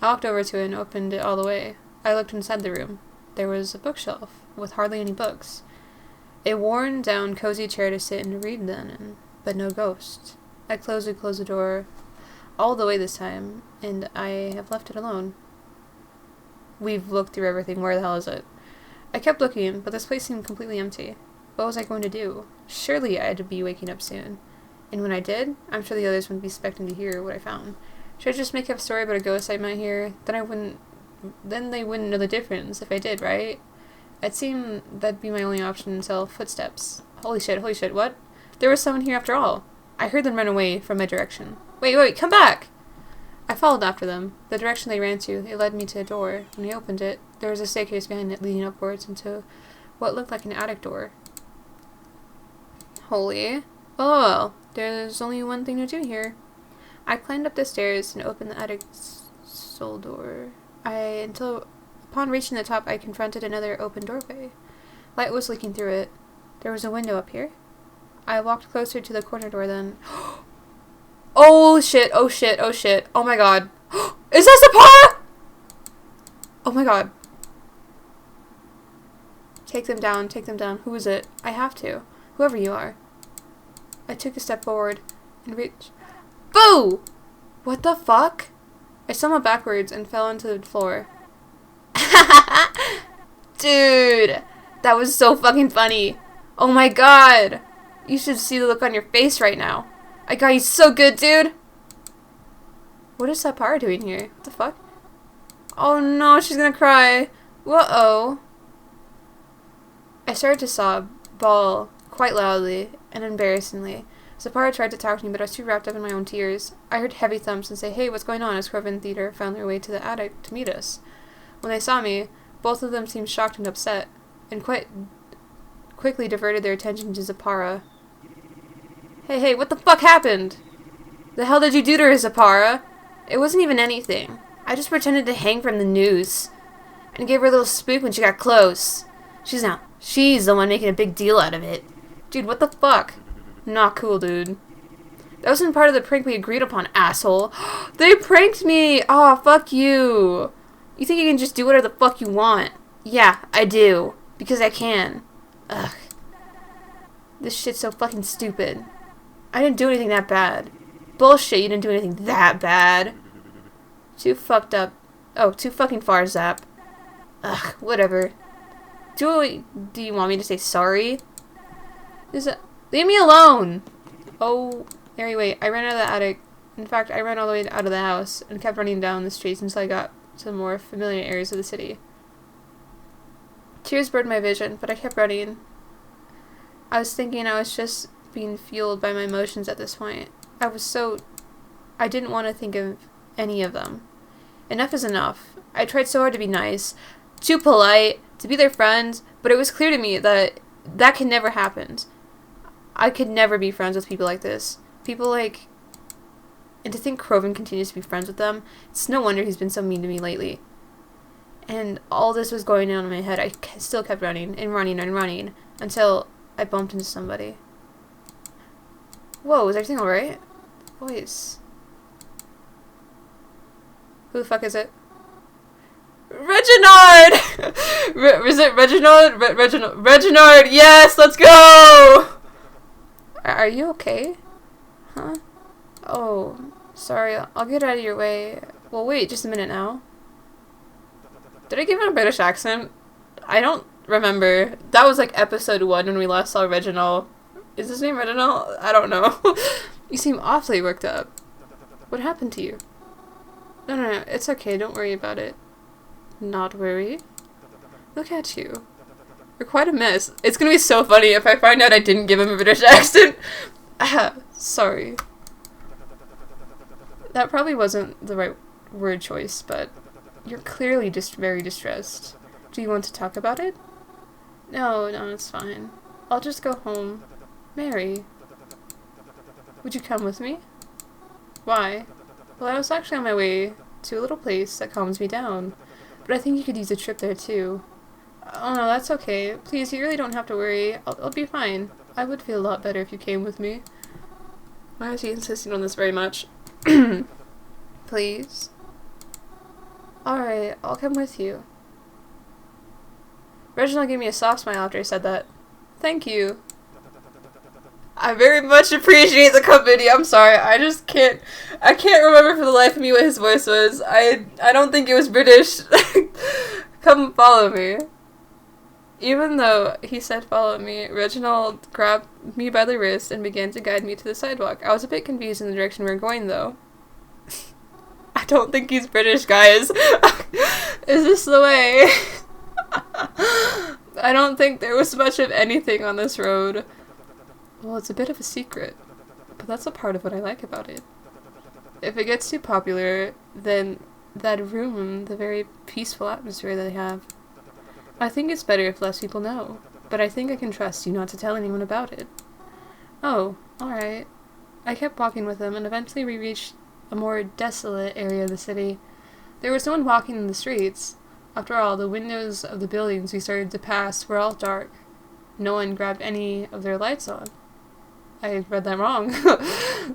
I walked over to it and opened it all the way. I looked inside the room. There was a bookshelf with hardly any books. A worn-down, cozy chair to sit and read in, but no ghost. I closed the door all the way this time, and I have left it alone. We've looked through everything. Where the hell is it? I kept looking, but this place seemed completely empty. What was I going to do? Surely I had to be waking up soon. And when I did, I'm sure the others wouldn't be expecting to hear what I found. Should I just make up a story about a ghost I might hear? Then they wouldn't know the difference if I did, right? It seemed that'd be my only option until footsteps. Holy shit, what? There was someone here after all. I heard them run away from my direction. Wait, come back! I followed after them. The direction they ran to, it led me to a door. When I opened it, there was a staircase behind it leading upwards into what looked like an attic door. Holy. Well, there's only one thing to do here. I climbed up the stairs and opened the attic soul door. Upon reaching the top, I confronted another open doorway. Light was leaking through it. There was a window up here. I walked closer to the corner door then. Oh shit. Oh my god. Is that Sapara? Oh my god. Take them down. Who is it? I have to. Whoever you are. I took a step forward and reached. Boo! What the fuck? I stumbled backwards and fell into the floor. Dude, that was so fucking funny. Oh my god. You should see the look on your face right now. I got you so good, dude. What is Sapara doing here? What the fuck? Oh no, she's gonna cry. Whoa. I started to sob, bawl, quite loudly and embarrassingly. Sapara tried to talk to me, but I was too wrapped up in my own tears. I heard heavy thumps and say, "Hey, what's going on?" as Corvin and Theodore found their way to the attic to meet us. When they saw me, both of them seemed shocked and upset, and quite quickly diverted their attention to Sapara. Hey, what the fuck happened? The hell did you do to her, Sapara? It wasn't even anything. I just pretended to hang from the noose and gave her a little spook when she got close. She's the one making a big deal out of it. Dude, what the fuck? Not cool, dude. That wasn't part of the prank we agreed upon, asshole. They pranked me! Aw, fuck you. You think you can just do whatever the fuck you want? Yeah, I do. Because I can. Ugh. This shit's so fucking stupid. I didn't do anything that bad. Bullshit, you didn't do anything that bad. Too fucked up. Oh, too fucking far, Zap. Ugh, whatever. Do you want me to say sorry? Leave me alone! Oh, Mary, wait. I ran out of the attic. In fact, I ran all the way out of the house and kept running down the streets until I got to more familiar areas of the city. Tears blurred my vision, but I kept running. I was thinking I was just being fueled by my emotions at this point. I didn't want to think of any of them. Enough is enough. I tried so hard to be nice, too polite, to be their friend, but it was clear to me that that could never happen. I could never be friends with people like this. People like... And to think Kroven continues to be friends with them, it's no wonder he's been so mean to me lately. And all this was going on in my head. I still kept running and running and running until I bumped into somebody. Whoa, is everything alright? Voice. Who the fuck is it? Reginald! Is it Reginald? Reginald! Yes, let's go! Are you okay? Huh? Oh, sorry. I'll get out of your way. Well, wait just a minute now. Did I give him a British accent? I don't remember. That was like episode 1 when we last saw Reginald. Is his name Reginald? I don't know. You seem awfully worked up. What happened to you? No. It's okay. Don't worry about it. Not worry? Look at you. You're quite a mess. It's gonna be so funny if I find out I didn't give him a British accent. Sorry. That probably wasn't the right word choice, but you're clearly just very distressed. Do you want to talk about it? No, it's fine. I'll just go home. Mary. Would you come with me? Why? Well, I was actually on my way to a little place that calms me down, but I think you could use a trip there too. Oh no, that's okay. Please, you really don't have to worry. I'll be fine. I would feel a lot better if you came with me. Why is he insisting on this very much? Please? Alright, I'll come with you. Reginald gave me a soft smile after I said that. Thank you. I very much appreciate the company. I'm sorry. I can't remember for the life of me what his voice was. I don't think it was British. Come follow me. Even though he said follow me, Reginald grabbed me by the wrist and began to guide me to the sidewalk. I was a bit confused in the direction we were going, though. I don't think he's British, guys. Is this the way? I don't think there was much of anything on this road. Well, it's a bit of a secret, but that's a part of what I like about it. If it gets too popular, then that'd ruin the very peaceful atmosphere that they have. I think it's better if less people know, but I think I can trust you not to tell anyone about it. Oh, alright. I kept walking with him, and eventually we reached a more desolate area of the city. There was no one walking in the streets. After all, the windows of the buildings we started to pass were all dark. No one grabbed any of their lights on. I read that wrong.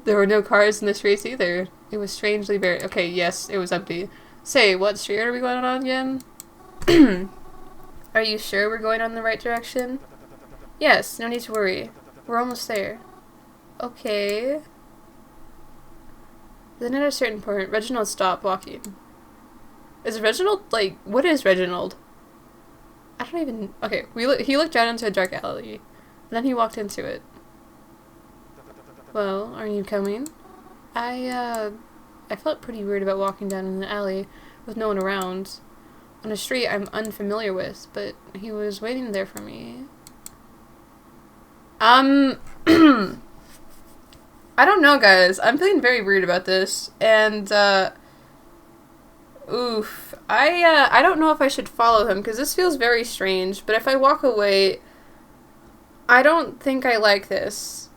There were no cars in the streets either. It was strangely very... Okay, yes, it was empty. Say, what street are we going on again? Are you sure we're going on the right direction? Yes, no need to worry. We're almost there. Okay. Then at a certain point, Reginald stopped walking. Is Reginald, like, what is Reginald? I don't even... Okay, he looked down into a dark alley. Then he walked into it. Well, are you coming? I felt pretty weird about walking down in an alley with no one around. On a street I'm unfamiliar with, but he was waiting there for me. I don't know, guys. I'm feeling very weird about this, and, oof. I don't know if I should follow him, because this feels very strange, but if I walk away, I don't think I like this.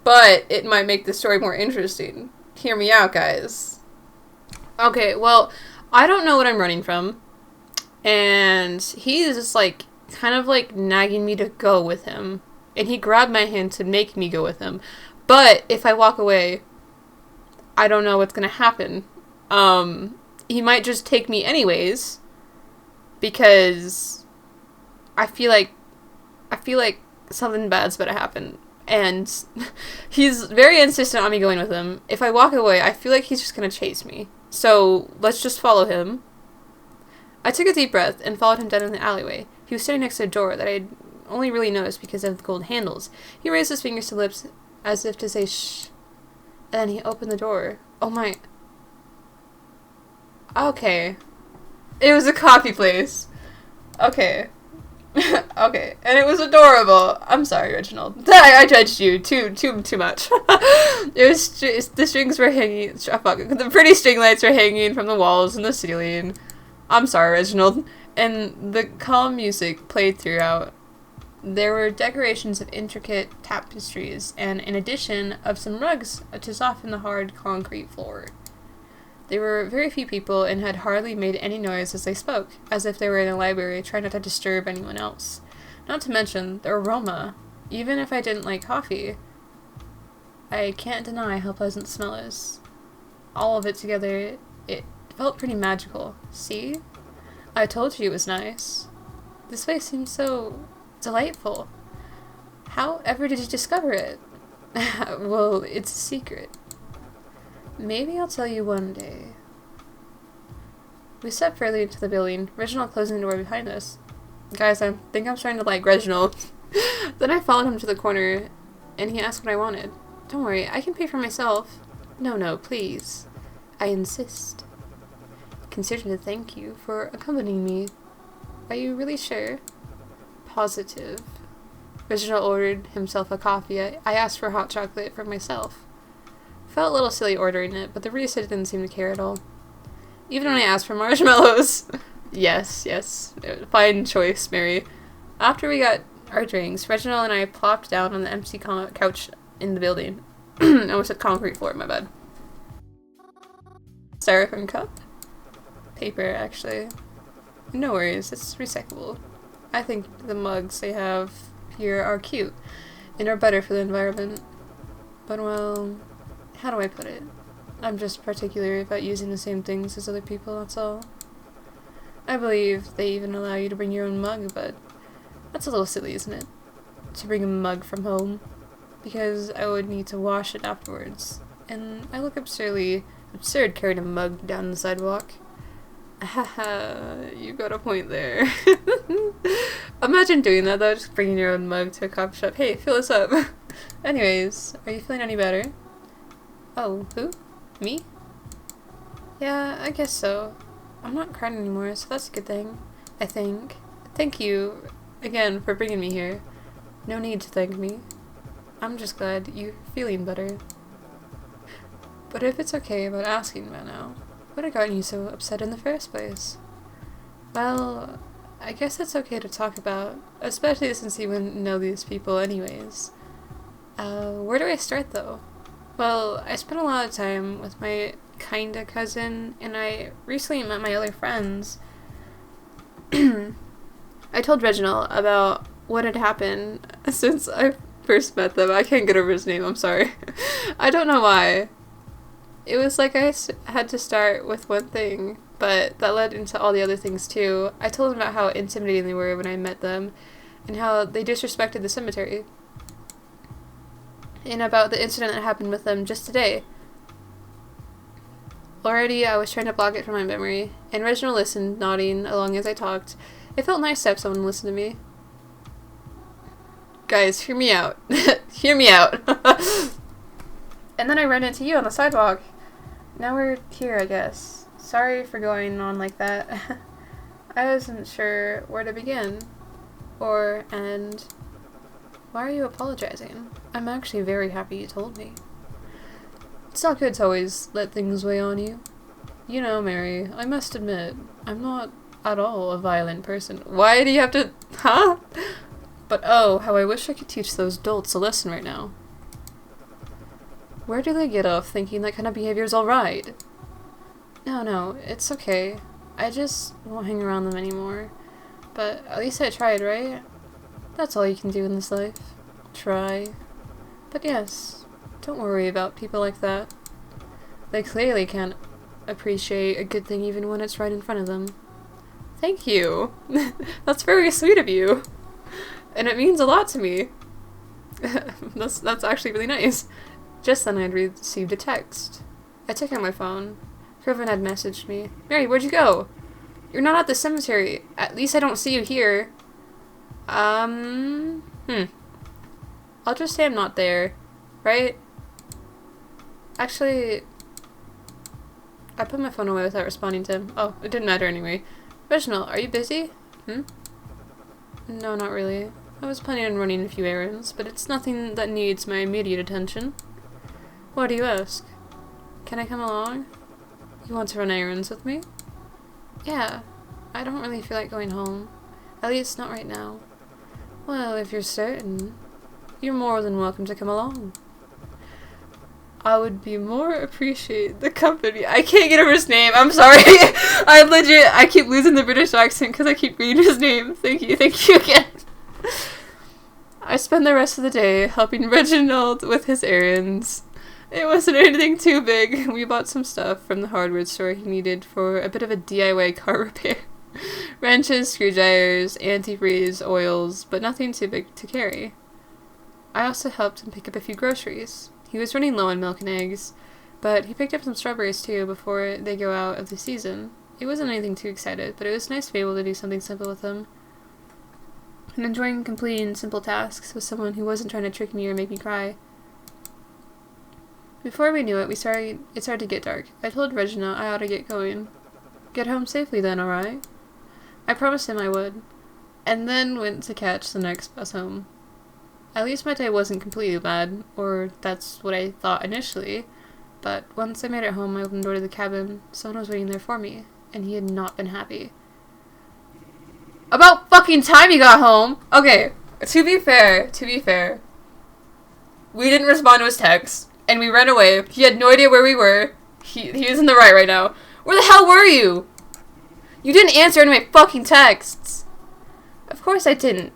But it might make the story more interesting. Hear me out, guys. Okay, well, I don't know what I'm running from. And he's just like, kind of like nagging me to go with him. And he grabbed my hand to make me go with him. But if I walk away, I don't know what's gonna happen. He might just take me anyways. Because I feel like something bad's about to happen. And he's very insistent on me going with him. If I walk away, I feel like he's just gonna chase me. So let's just follow him. I took a deep breath and followed him down in the alleyway. He was standing next to a door that I'd only really noticed because of the gold handles. He raised his fingers to lips as if to say shh. And then he opened the door. Oh my. Okay. It was a coffee place. Okay. Okay. And it was adorable. I'm sorry, Reginald. I judged you too much. It was the strings were hanging. Oh, fuck. The pretty string lights were hanging from the walls and the ceiling. I'm sorry, Reginald. And the calm music played throughout. There were decorations of intricate tapestries, and in addition of some rugs to soften the hard concrete floor. There were very few people and had hardly made any noise as they spoke, as if they were in a library trying not to disturb anyone else. Not to mention the aroma. Even if I didn't like coffee, I can't deny how pleasant the smell is. All of it together, it felt pretty magical. See? I told you it was nice. This place seems so delightful. How ever did you discover it? Well, it's a secret. Maybe I'll tell you one day. We stepped further into the building, Reginald closing the door behind us. Guys, I think I'm starting to like Reginald. Then I followed him to the corner, and he asked what I wanted. Don't worry, I can pay for myself. No, please. I insist. Consider to thank you for accompanying me. Are you really sure? Positive. Reginald ordered himself a coffee. I asked for hot chocolate for myself. Felt a little silly ordering it, but the barista didn't seem to care at all. Even when I asked for marshmallows. Yes. Fine choice, Mary. After we got our drinks, Reginald and I plopped down on the empty couch in the building. Almost a concrete floor, my bad. Styrofoam cup? Paper, actually. No worries, it's recyclable. I think the mugs they have here are cute and are better for the environment. But, well, how do I put it? I'm just particular about using the same things as other people, that's all. I believe they even allow you to bring your own mug, but that's a little silly, isn't it? To bring a mug from home. Because I would need to wash it afterwards. And I look absurd carrying a mug down the sidewalk. Haha, you got a point there. Imagine doing that though, just bringing your own mug to a coffee shop. Hey, fill this up. Anyways, are you feeling any better? Oh, who? Me? Yeah, I guess so. I'm not crying anymore, so that's a good thing. I think. Thank you, again, for bringing me here. No need to thank me. I'm just glad you're feeling better. But if it's okay about asking about now, what had gotten you so upset in the first place? Well, I guess it's okay to talk about, especially since you wouldn't know these people anyways. Where do I start though? Well, I spent a lot of time with my kinda cousin, and I recently met my other friends. I told Reginald about what had happened since I first met them. I can't get over his name, I'm sorry. I don't know why. It was like I had to start with one thing, but that led into all the other things too. I told him about how intimidating they were when I met them, and how they disrespected the cemetery. And about the incident that happened with them just today. Already, I was trying to block it from my memory, and Reginald listened, nodding along as I talked. It felt nice to have someone listen to me. Guys, hear me out. Hear me out. And then I ran into you on the sidewalk. Now we're here, I guess. Sorry for going on like that. I wasn't sure where to begin. Or end. Why are you apologizing? I'm actually very happy you told me. It's not good to always let things weigh on you. You know, Mary, I must admit, I'm not at all a violent person. Why do you have to... Huh? But oh, how I wish I could teach those dolts a lesson right now. Where do they get off thinking that kind of behavior is alright? No, it's okay. I just won't hang around them anymore. But at least I tried, right? That's all you can do in this life. Try. But yes, don't worry about people like that. They clearly can't appreciate a good thing even when it's right in front of them. Thank you. That's very sweet of you. And it means a lot to me. That's actually really nice. Just then I'd received a text. I took out my phone. Kervin had messaged me. Mary, where'd you go? You're not at the cemetery. At least I don't see you here. I'll just say I'm not there. Right? Actually, I put my phone away without responding to him. Oh, it didn't matter anyway. Reginald, are you busy? No, not really. I was planning on running a few errands, but it's nothing that needs my immediate attention. Why do you ask? Can I come along? You want to run errands with me? Yeah. I don't really feel like going home. At least not right now. Well, if you're certain, you're more than welcome to come along. I would be more appreciate the company. I can't get over his name. I'm sorry. I keep losing the British accent because I keep reading his name. Thank you again. I spent the rest of the day helping Reginald with his errands. It wasn't anything too big. We bought some stuff from the hardware store he needed for a bit of a DIY car repair. Wrenches, screwdrivers, antifreeze, oils, but nothing too big to carry. I also helped him pick up a few groceries. He was running low on milk and eggs, but he picked up some strawberries too before they go out of the season. He wasn't anything too excited, but it was nice to be able to do something simple with him. And enjoying completing simple tasks with someone who wasn't trying to trick me or make me cry. Before we knew it, it started to get dark. I told Regina I ought to get going. Get home safely then, alright? I promised him I would, and then went to catch the next bus home. At least my day wasn't completely bad, or that's what I thought initially, but once I made it home, I opened the door to the cabin. Someone was waiting there for me, and he had not been happy. About fucking time you got home! Okay, to be fair, we didn't respond to his text, and we ran away. He had no idea where we were. He was in the right now. Where the hell were you? You didn't answer any of my fucking texts. Of course I didn't.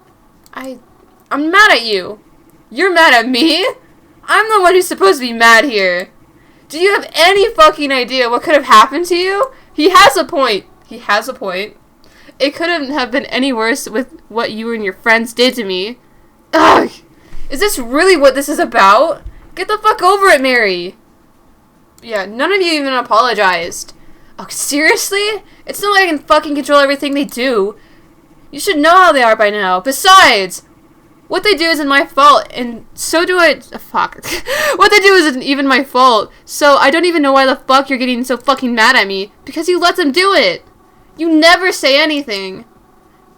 I'm mad at you. You're mad at me? I'm the one who's supposed to be mad here. Do you have any fucking idea what could have happened to you? He has a point. It couldn't have been any worse with what you and your friends did to me. Ugh. Is this really what this is about? Get the fuck over it, Mary. Yeah, none of you even apologized. Oh, seriously? It's not like I can fucking control everything they do. You should know how they are by now. Besides, what they do isn't my fault, and so do I... fuck. What they do isn't even my fault, so I don't even know why the fuck you're getting so fucking mad at me, because you let them do it. You never say anything.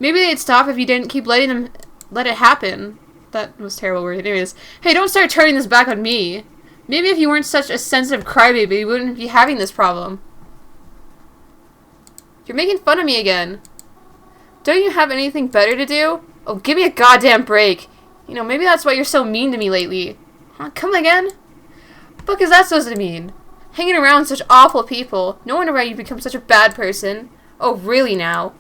Maybe they'd stop if you didn't keep letting them let it happen. That was a terrible word. Anyways, hey, don't start turning this back on me. Maybe if you weren't such a sensitive crybaby, you wouldn't be having this problem. You're making fun of me again. Don't you have anything better to do? Oh, give me a goddamn break. You know, maybe that's why you're so mean to me lately. Huh? Come again? What the fuck is that supposed to mean? Hanging around such awful people. No wonder why you become such a bad person. Oh, really now?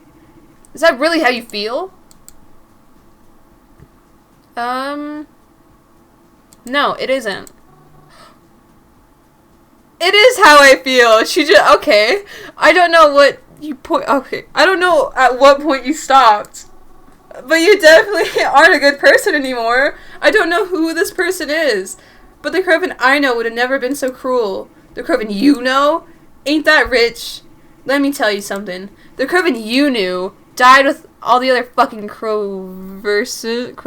Is that really how you feel? No, it isn't. It is how I feel. She just, okay. I don't know what you okay. I don't know at what point you stopped. But you definitely aren't a good person anymore. I don't know who this person is. But the Kervin I know would have never been so cruel. The Kervin you know ain't that rich. Let me tell you something. The Kervin you knew died with all the other fucking Corvisons?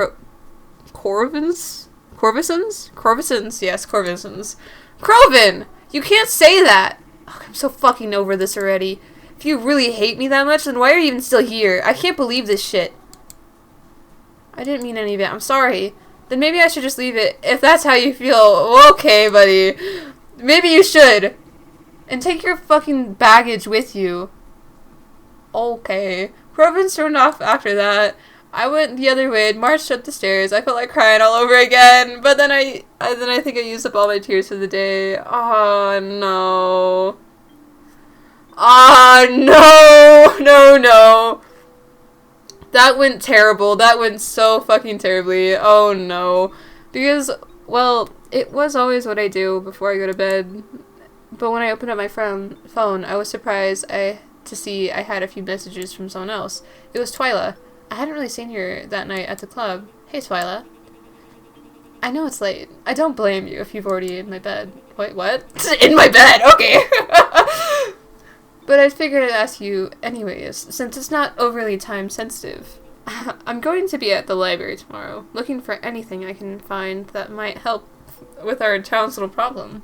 Yes, Corvisons. Kroven! You can't say that! Oh, I'm so fucking over this already. If you really hate me that much, then why are you even still here? I can't believe this shit. I didn't mean any of it. I'm sorry. Then maybe I should just leave it. If that's how you feel, okay, buddy. Maybe you should. And take your fucking baggage with you. Okay. Kroven stormed off after that. I went the other way and marched up the stairs. I felt like crying all over again. But then I think I used up all my tears for the day. Oh, no. Ah, no, no, no. That went terrible. That went so fucking terribly. Oh no. Because, well, it was always what I do before I go to bed. But when I opened up my phone, I was surprised to see I had a few messages from someone else. It was Twyla. I hadn't really seen her that night at the club. Hey, Twyla. I know it's late. I don't blame you if you've already in my bed. Wait, what? In my bed! Okay! But I figured I'd ask you anyways, since it's not overly time sensitive. I'm going to be at the library tomorrow, looking for anything I can find that might help with our town's little problem.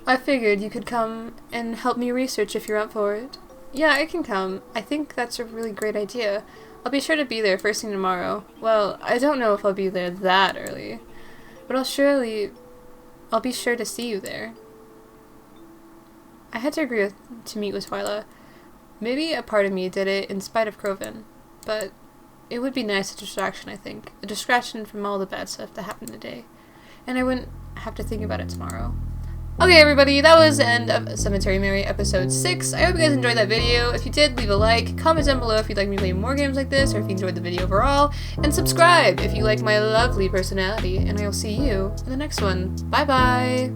I figured you could come and help me research if you're up for it. Yeah, I can come. I think that's a really great idea. I'll be sure to be there first thing tomorrow. Well, I don't know if I'll be there that early, but I'll be sure to see you there. I had to agree to meet with Twyla. Maybe a part of me did it in spite of Croven, but it would be nice, a distraction, I think. A distraction from all the bad stuff that happened today. And I wouldn't have to think about it tomorrow. Okay, everybody, that was the end of Cemetery Mary episode 6. I hope you guys enjoyed that video. If you did, leave a like, comment down below if you'd like me to play more games like this, or if you enjoyed the video overall, and subscribe if you like my lovely personality, and I will see you in the next one. Bye bye!